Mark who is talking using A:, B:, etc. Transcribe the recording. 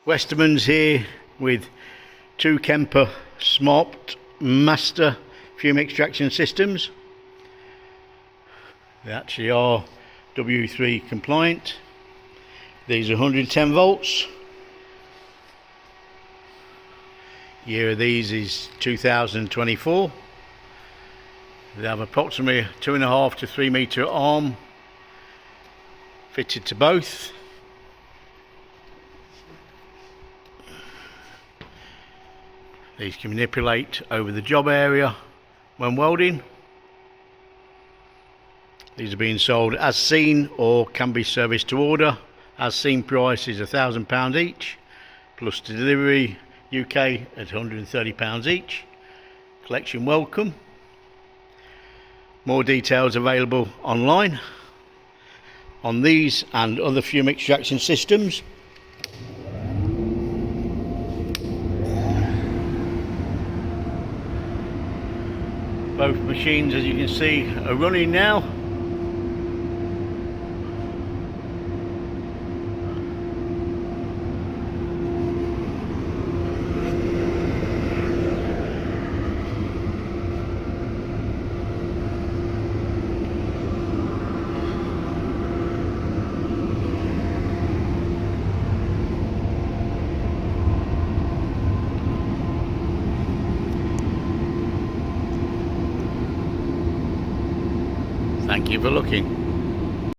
A: Westermans here with two Kemper Smartmaster fume extraction systems. They actually are W3 compliant. These are 110 volts. Year of these is 2024. They have approximately 2.5 to 3 meter arm fitted to both. These can manipulate over the job area when welding. These are being sold as seen or can be serviced to order. As seen price is £1,000 each, plus delivery UK at £130 each. Collection welcome. More details available online on these and other fume extraction systems. Both machines, as you can see, are running now. Thank you for looking.